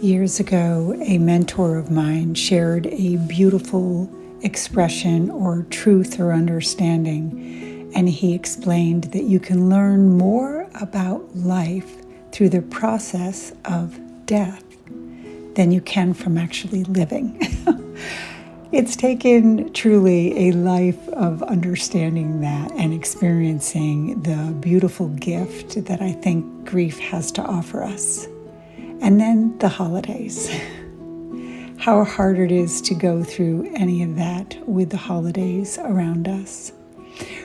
Years ago, a mentor of mine shared a beautiful expression or truth or understanding, and he explained that you can learn more about life through the process of death than you can from actually living. It's taken truly a life of understanding that and experiencing the beautiful gift that I think grief has to offer us. And then the holidays. How hard it is to go through any of that with the holidays around us.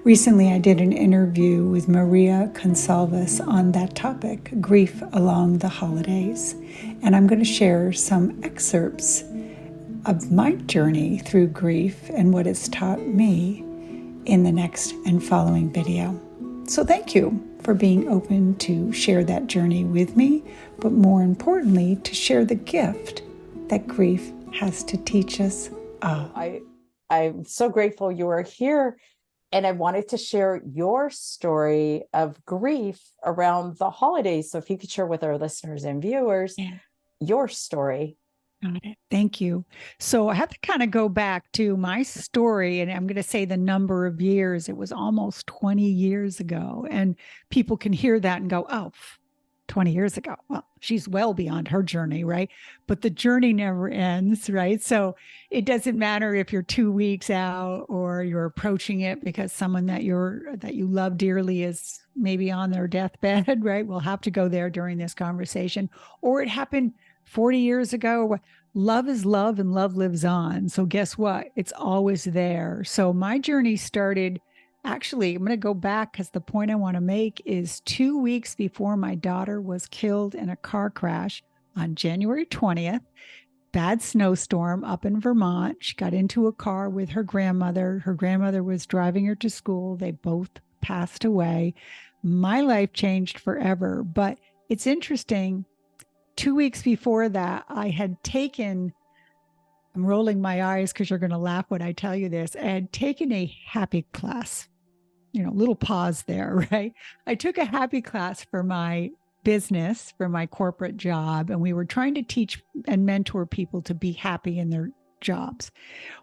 Recently, I did an interview with Maria Consalvas on that topic, grief along the holidays. And I'm going to share some excerpts of my journey through grief and what it's taught me in the next and following video. So thank you for being open to share that journey with me, but more importantly, to share the gift that grief has to teach us all. I'm so grateful you are here, and I wanted to share your story of grief around the holidays. So if you could share with our listeners and viewers your story. Got it. Thank you. So I have to kind of go back to my story, and I'm going to say the number of years. It was almost 20 years ago. And people can hear that and go, oh, 20 years ago. Well, she's well beyond her journey, right? But the journey never ends, right? So it doesn't matter if you're 2 weeks out or you're approaching it because someone that you love dearly is maybe on their deathbed, right? We'll have to go there during this conversation. Or it happened 40 years ago. Love is love and love lives on. So guess what? It's always there. So my journey started, actually, I'm going to go back because the point I want to make is 2 weeks before my daughter was killed in a car crash on January 20th. Bad snowstorm up in Vermont. She got into a car with her grandmother. Her grandmother was driving her to school. They both passed away. My life changed forever. But it's interesting. 2 weeks before that, I had taken, I'm rolling my eyes because you're going to laugh when I tell you this. I had taken a happy class, little pause there, right? I took a happy class for my business, for my corporate job, and we were trying to teach and mentor people to be happy in their jobs.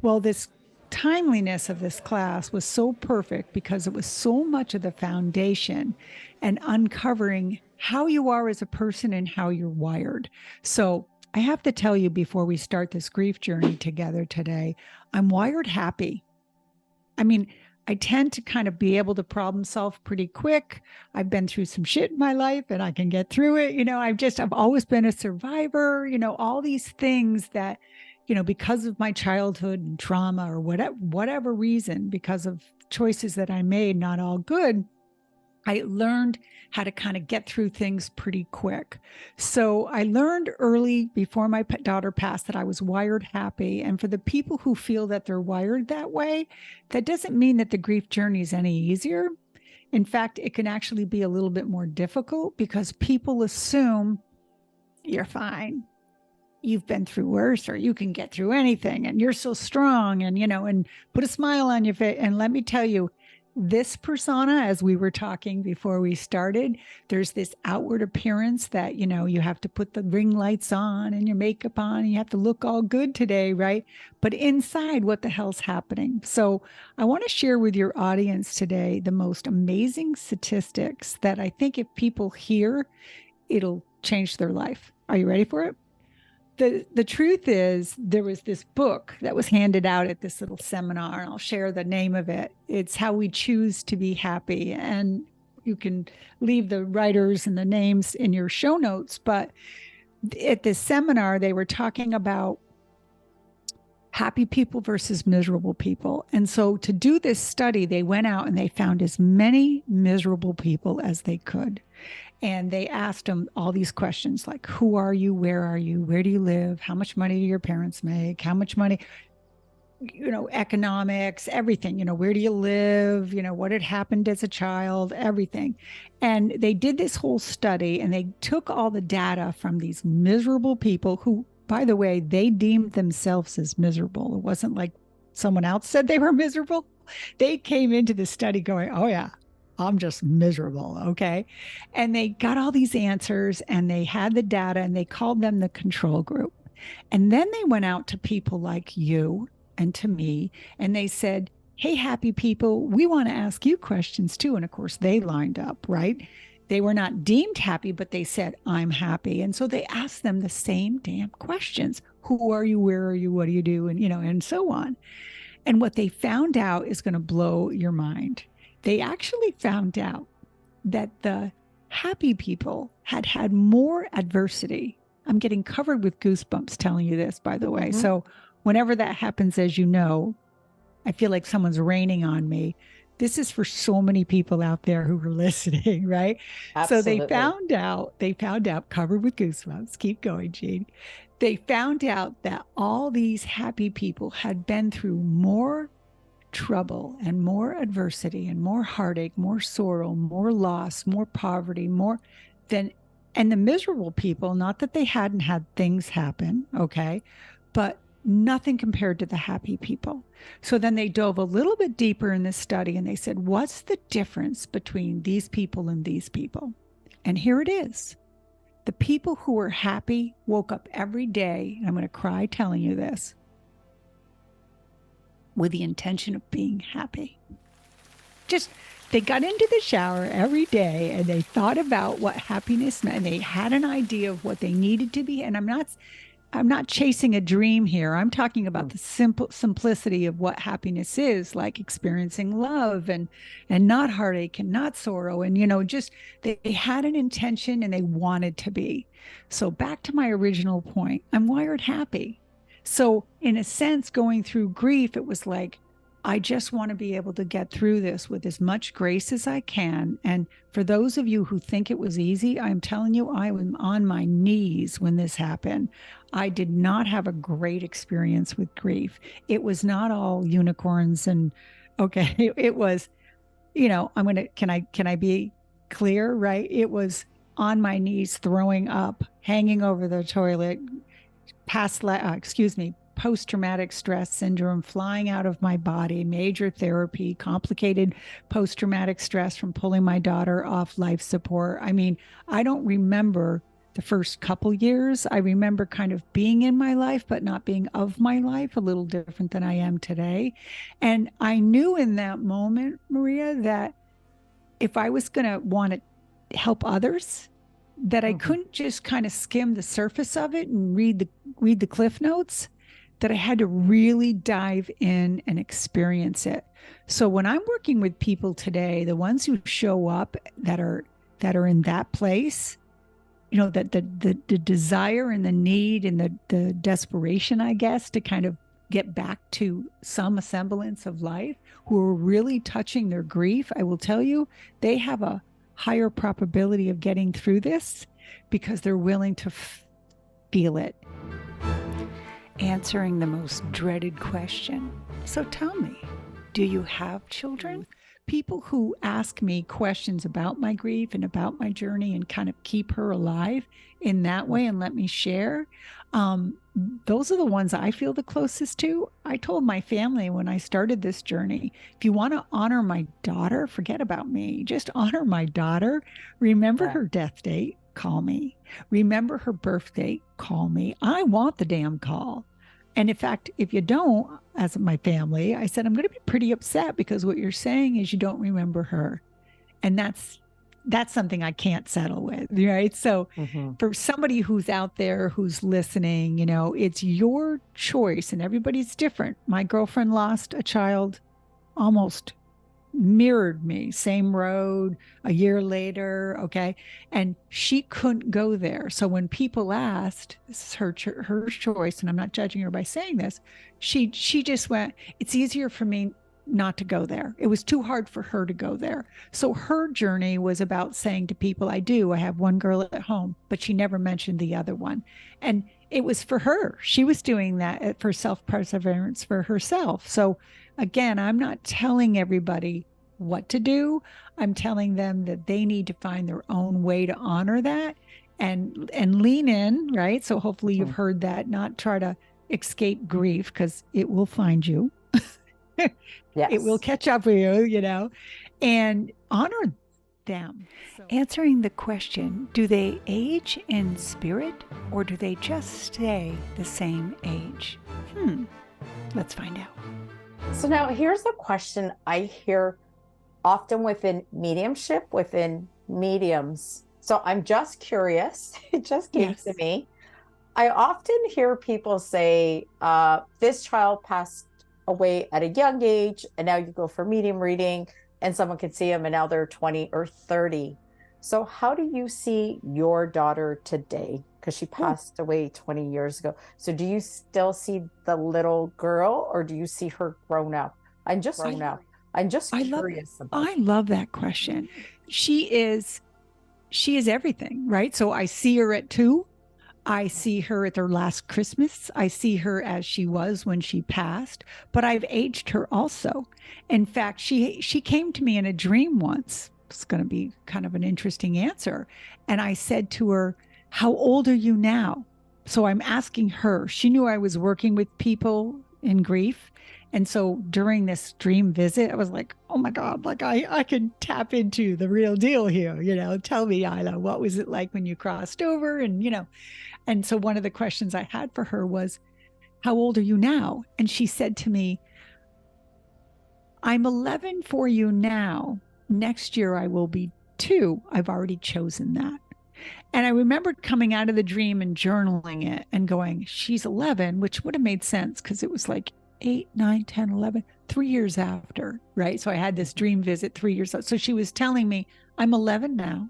Well, this timeliness of this class was so perfect because it was so much of the foundation and uncovering how you are as a person and how you're wired. So I have to tell you before we start this grief journey together today, I'm wired happy. I mean, I tend to kind of be able to problem solve pretty quick. I've been through some shit in my life and I can get through it. I've always been a survivor, all these things that, because of my childhood and trauma or whatever reason, because of choices that I made, not all good, I learned how to kind of get through things pretty quick. So I learned early before my daughter passed that I was wired happy. And for the people who feel that they're wired that way, that doesn't mean that the grief journey is any easier. In fact, it can actually be a little bit more difficult because people assume you're fine. You've been through worse, or you can get through anything, and you're so strong, and, and put a smile on your face. And let me tell you, this persona, as we were talking before we started, there's this outward appearance that, you have to put the ring lights on and your makeup on, and you have to look all good today, right? But inside, what the hell's happening? So I want to share with your audience today the most amazing statistics that I think if people hear, it'll change their life. Are you ready for it? The truth is, there was this book that was handed out at this little seminar, and I'll share the name of it. It's How We Choose to Be Happy. And you can leave the writers and the names in your show notes. But at this seminar, they were talking about happy people versus miserable people. And so to do this study, they went out and they found as many miserable people as they could. And they asked them all these questions like, who are you? Where do you live? How much money do your parents make? How much money, economics, everything, where do you live? What had happened as a child, everything. And they did this whole study and they took all the data from these miserable people who, by the way, they deemed themselves as miserable. It wasn't like someone else said they were miserable. They came into the study going, oh yeah, I'm just miserable. Okay. And they got all these answers and they had the data and they called them the control group. And then they went out to people like you and to me and they said, hey, happy people, we want to ask you questions too. And of course, they lined up, right? They were not deemed happy, but they said, I'm happy. And so they asked them the same damn questions. Who are you? Where are you? What do you do? And, and so on. And what they found out is going to blow your mind. They actually found out that the happy people had had more adversity. I'm getting covered with goosebumps telling you this, by the way. Mm-hmm. So whenever that happens, as you know, I feel like someone's raining on me. This is for so many people out there who are listening, right? Absolutely. So they found out, covered with goosebumps. Keep going, Jean. They found out that all these happy people had been through more trouble and more adversity and more heartache, more sorrow, more loss, more poverty, more than, and the miserable people, not that they hadn't had things happen, okay, but nothing compared to the happy people. So then they dove a little bit deeper in this study and they said, what's the difference between these people and these people? And here it is. The people who were happy woke up every day, and I'm going to cry telling you this, with the intention of being happy. Just, they got into the shower every day and they thought about what happiness meant. And they had an idea of what they needed to be. And I'm not chasing a dream here. I'm talking about the simplicity of what happiness is, like experiencing love and not heartache and not sorrow. And, just they had an intention and they wanted to be. So back to my original point, I'm wired happy. So in a sense, going through grief, it was like, I just want to be able to get through this with as much grace as I can. And for those of you who think it was easy, I'm telling you, I was on my knees when this happened. I did not have a great experience with grief. It was not all unicorns and okay, it was, can I be clear, right? It was on my knees, throwing up, hanging over the toilet, post-traumatic stress syndrome, flying out of my body, major therapy, complicated post-traumatic stress from pulling my daughter off life support. I mean, I don't remember the first couple years. I remember kind of being in my life, but not being of my life, a little different than I am today. And I knew in that moment, Maria, that if I was going to want to help others, that I couldn't just kind of skim the surface of it and read the cliff notes, that I had to really dive in and experience it. So when I'm working with people today, the ones who show up that are in that place, that the desire and the need and the desperation, I guess, to kind of get back to some semblance of life, who are really touching their grief, I will tell you, they have a higher probability of getting through this because they're willing to feel it. Answering the most dreaded question. So tell me, do you have children? People who ask me questions about my grief and about my journey and kind of keep her alive in that way and let me share, those are the ones I feel the closest to. I told my family when I started this journey, if you want to honor my daughter, forget about me. Just honor my daughter. Remember her death date, call me. Remember her birthday, call me. I want the damn call. And in fact, if you don't, as my family, I said, I'm going to be pretty upset because what you're saying is you don't remember her. And that's something I can't settle with, right? So for somebody who's out there, who's listening, it's your choice and everybody's different. My girlfriend lost a child almost mirrored me, same road, a year later, okay? And she couldn't go there. So when people asked, this is her choice, and I'm not judging her by saying this, she just went, it's easier for me not to go there. It was too hard for her to go there. So her journey was about saying to people, I have one girl at home, but she never mentioned the other one. And it was for her. She was doing that for self-perseverance for herself. So again, I'm not telling everybody what to do. I'm telling them that they need to find their own way to honor that and lean in, right? So hopefully you've heard that, not try to escape grief because it will find you. Yes. It will catch up with you, and honor them. Answering the question, do they age in spirit or do they just stay the same age? Let's find out. So now here's a question I hear often within mediumship, within mediums. So I'm just curious. It just came to me. I often hear people say, this child passed away at a young age, and now you go for medium reading, and someone can see them, and now they're 20 or 30. So how do you see your daughter today? Because she passed away 20 years ago. So do you still see the little girl, or do you see her grown up? I'm just curious about. I love that question. She is everything, right? So I see her at 2. I see her at their last Christmas. I see her as she was when she passed, but I've aged her also. In fact, she came to me in a dream once. It's going to be kind of an interesting answer. And I said to her, "How old are you now?" So I'm asking her. She knew I was working with people in grief. And so during this dream visit, I was like, oh my God, like I can tap into the real deal here. Tell me, Isla, what was it like when you crossed over? And so one of the questions I had for her was, how old are you now? And she said to me, I'm 11 for you now. Next year I will be 2. I've already chosen that. And I remembered coming out of the dream and journaling it and going, she's 11, which would have made sense because it was like 8, 9, 10, 11, 3 years after, right? So I had this dream visit 3 years ago. So she was telling me, I'm 11 now.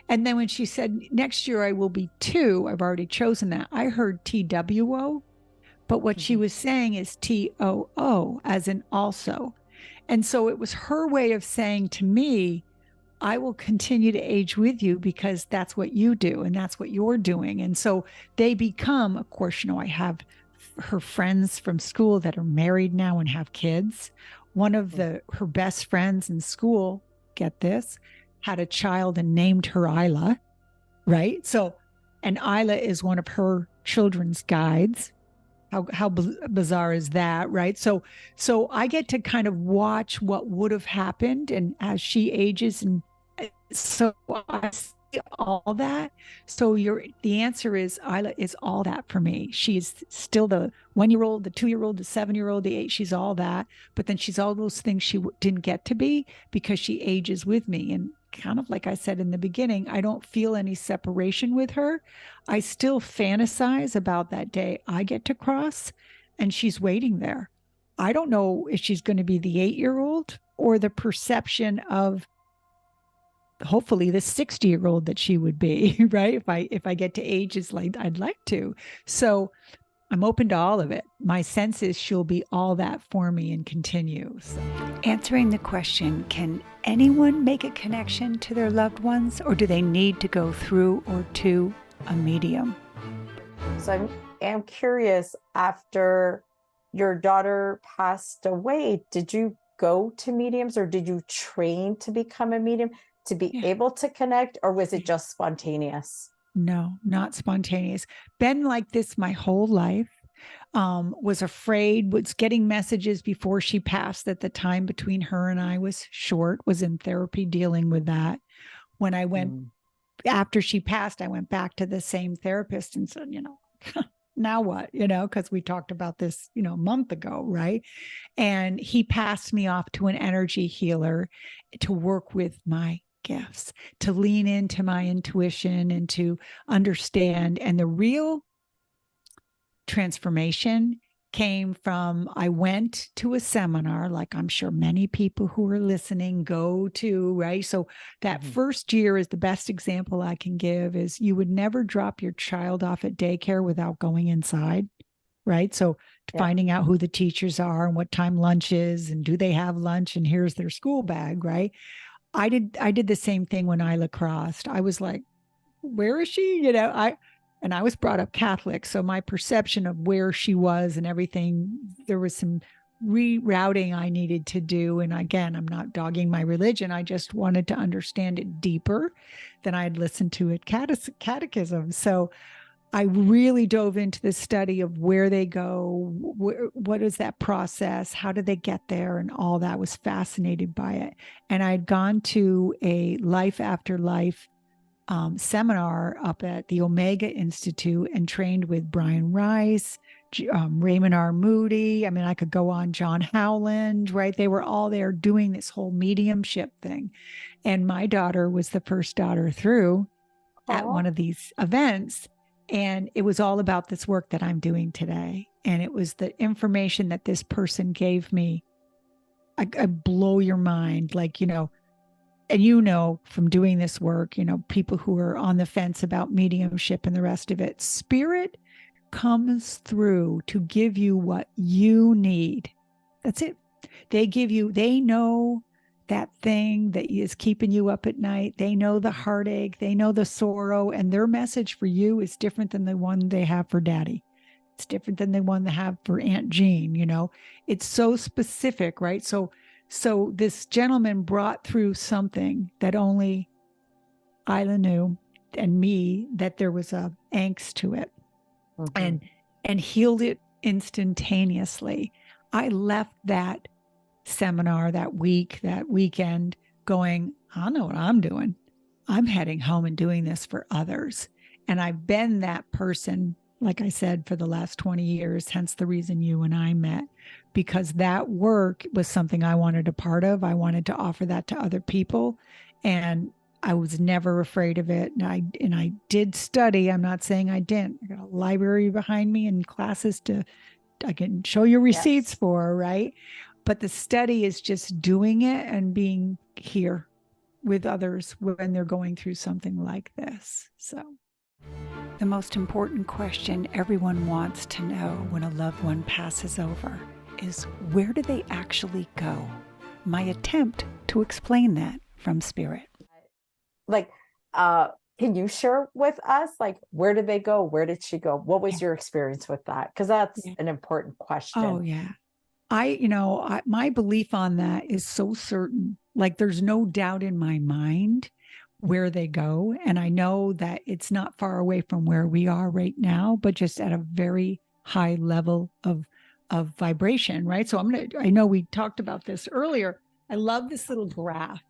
And then when she said, next year I will be 2, I've already chosen that. I heard TWO, but what she was saying is TOO, as in also. And so it was her way of saying to me, I will continue to age with you because that's what you do and that's what you're doing. And so they become, of course, I have her friends from school that are married now and have kids. One of her best friends in school, get this, had a child and named her Isla, right? So, and Isla is one of her children's guides. How bizarre is that, right? So I get to kind of watch what would have happened, and as she ages, and so I see all that. So the answer is Isla is all that for me. She's still the 1-year-old, the 2-year-old, the 7-year-old, the 8. She's all that, but then she's all those things she didn't get to be because she ages with me. And kind of like I said in the beginning, I don't feel any separation with her. I still fantasize about that day I get to cross and she's waiting there. I don't know if she's going to be the 8-year-old or the perception of hopefully the 60-year-old that she would be, right? If I get to ages like I'd like to. So I'm open to all of it. My sense is she'll be all that for me and continue. So. Answering the question, can anyone make a connection to their loved ones, or do they need to go through or to a medium? So I'm curious, after your daughter passed away, did you go to mediums or did you train to become a medium to be able to connect, or was it just spontaneous? No, not spontaneous. Been like this my whole life. Was afraid, was getting messages before she passed, that the time between her and I was short, was in therapy dealing with that. When I went, after she passed, I went back to the same therapist and said, now what, because we talked about this, a month ago, right? And he passed me off to an energy healer to work with my gifts, to lean into my intuition and to understand. And the real transformation came from, I went to a seminar, like I'm sure many people who are listening go to, right? So that first year is the best example I can give, is you would never drop your child off at daycare without going inside, right? So finding out who the teachers are and what time lunch is, and do they have lunch, and here's their school bag, right? I did the same thing when Isla crossed. I was like, where is she? And I was brought up Catholic. So my perception of where she was and everything, there was some rerouting I needed to do. And again, I'm not dogging my religion. I just wanted to understand it deeper than I had listened to at catechism. So I really dove into the study of where they go, what is that process, how do they get there, and all that. Was fascinated by it. And I'd gone to a life after life seminar up at the Omega Institute and trained with Brian Rice, Raymond R. Moody. I mean, I could go on, John Howland, right? They were all there doing this whole mediumship thing. And my daughter was the first daughter through at one of these events. And it was all about this work that I'm doing today. And it was the information that this person gave me. I blow your mind. Like, and from doing this work, people who are on the fence about mediumship and the rest of it, spirit comes through to give you what you need. That's it. They know that thing that is keeping you up at night. They know the heartache, they know the sorrow, and their message for you is different than the one they have for daddy. It's different than the one they have for Aunt Jean, It's so specific, right? So this gentleman brought through something that only Isla knew, and me, that there was a angst to it, and healed it instantaneously. I left that seminar that weekend going, I know what I'm doing. I'm heading home and doing this for others. And I've been that person, like I said, for the last 20 years, hence the reason you and I met, because that work was something I wanted a part of. I wanted to offer that to other people. And I was never afraid of it. And I did study. I'm not saying I didn't. I got a library behind me and classes I can show you receipts for, right? But the study is just doing it and being here with others when they're going through something like this. So the most important question everyone wants to know when a loved one passes over is, where do they actually go? My attempt to explain that from spirit. Like, can you share with us, like, where did they go? Where did she go? What was your experience with that? Because that's an important question. Oh, yeah. My belief on that is so certain. Like, there's no doubt in my mind where they go. And I know that it's not far away from where we are right now, but just at a very high level of vibration, right? So I know we talked about this earlier. I love this little graph.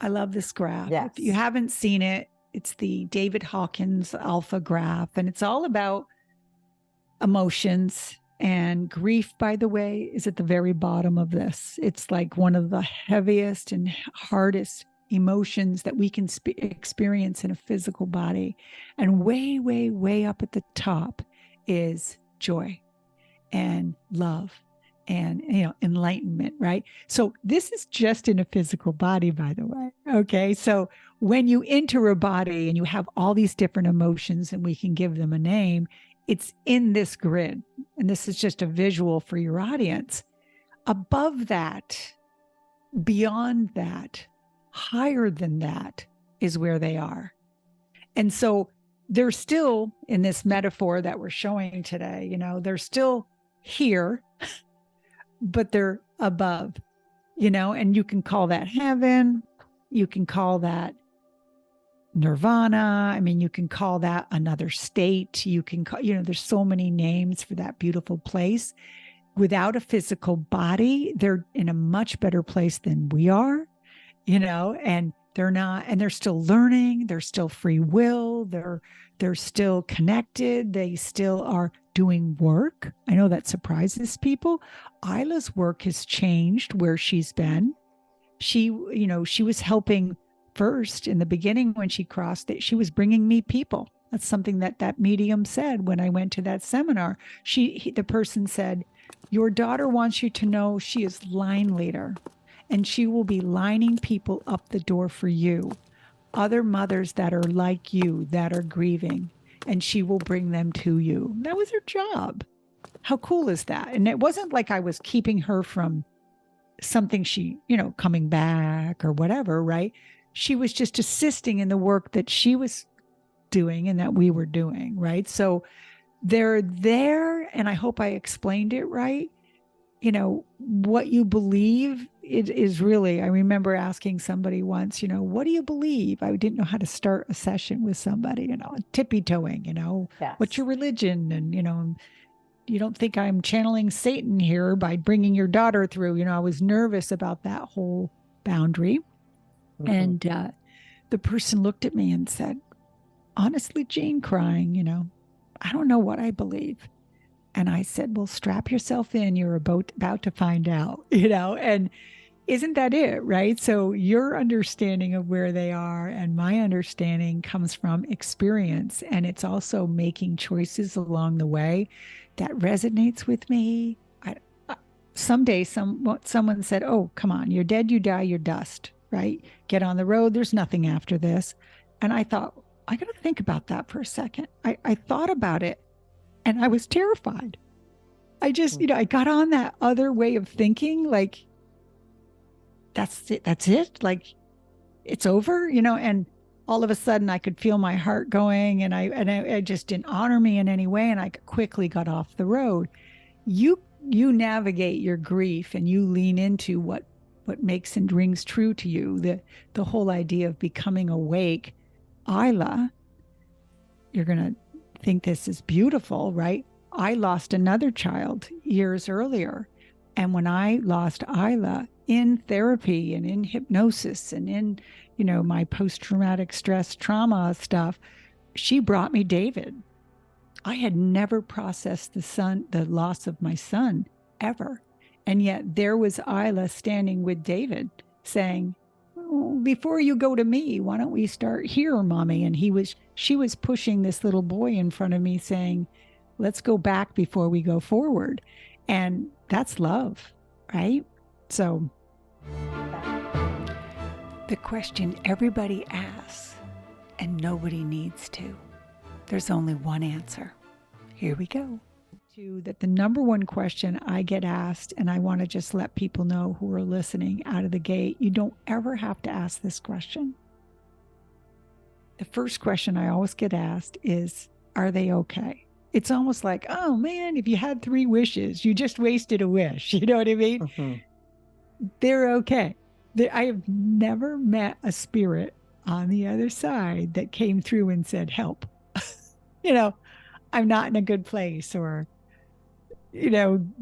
I love this graph. Yes. If you haven't seen it, it's the David Hawkins alpha graph, and it's all about emotions. And grief, by the way, is at the very bottom of this. It's like one of the heaviest and hardest emotions that we can experience in a physical body. And way, way, way up at the top is joy and love and enlightenment, right? So this is just in a physical body, by the way. Okay. So when you enter a body and you have all these different emotions, and we can give them a name, it's in this grid. And this is just a visual for your audience. Above that, beyond that, higher than that is where they are. And so they're still in this metaphor that we're showing today, they're still here, but they're above, and you can call that heaven. You can call that nirvana. I mean, you can call that another state. You can call, there's so many names for that beautiful place. Without a physical body, they're in a much better place than we are, and they're still learning. They're still free will. They're still connected. They still are doing work. I know that surprises people. Isla's work has changed where she's been. She was helping first in the beginning when she crossed it. She was bringing me people. That's something that medium said when I went to that seminar. The person said, your daughter wants you to know she is line leader, and she will be lining people up the door for you. Other mothers that are like you, that are grieving, and she will bring them to you. That was her job. How cool is that? And it wasn't like I was keeping her from something she, coming back or whatever, right? She was just assisting in the work that she was doing and that we were doing, right? So they're there, and I hope I explained it right. What you believe it is really, I remember asking somebody once, what do you believe? I didn't know how to start a session with somebody, tippy toeing, what's Yes. your religion? And, you don't think I'm channeling Satan here by bringing your daughter through. I was nervous about that whole boundary. Mhm. And the person looked at me and said, honestly, Jean, crying, I don't know what I believe. And I said, well, strap yourself in. You're about to find out, and isn't that it? Right. So your understanding of where they are and my understanding comes from experience. And it's also making choices along the way that resonates with me. Someday someone said, oh, come on, you're dead, you die, you're dust, right? Get on the road. There's nothing after this. And I thought, I got to think about that for a second. I thought about it and I was terrified. I just, Mhm. I got on that other way of thinking, like, that's it. That's it. Like, it's over, and all of a sudden I could feel my heart going and I just didn't honor me in any way. And I quickly got off the road. You navigate your grief and you lean into what makes and rings true to you. The whole idea of becoming awake. Isla, you're gonna think this is beautiful, right? I lost another child years earlier. And when I lost Isla in therapy and in hypnosis and in, my post-traumatic stress trauma stuff, she brought me David. I had never processed the loss of my son ever. And yet there was Isla standing with David saying, oh, before you go to me, why don't we start here, mommy? And she was pushing this little boy in front of me saying, let's go back before we go forward. And that's love, right? So the question everybody asks and nobody needs to, there's only one answer. Here we go. That the number one question I get asked, and I want to just let people know who are listening out of the gate, you don't ever have to ask this question. The first question I always get asked is, are they okay? It's almost like, oh man, if you had 3 wishes, you just wasted a wish. You know what I mean? Mhm. They're okay. I have never met a spirit on the other side that came through and said, help. I'm not in a good place, or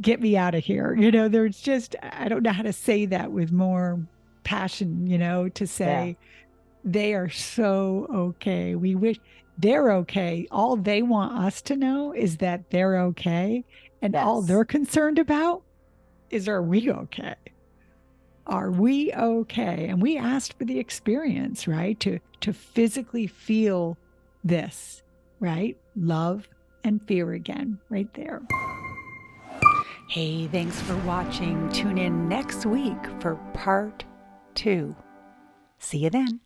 get me out of here. There's just, I don't know how to say that with more passion, to Yeah. say they are so okay. We wish they're okay. All they want us to know is that they're okay. And all Yes. they're concerned about is, are we okay? Are we okay? And we asked for the experience, right? To physically feel this, right? Love and fear again, right there. Hey, thanks for watching. Tune in next week for part 2. See you then.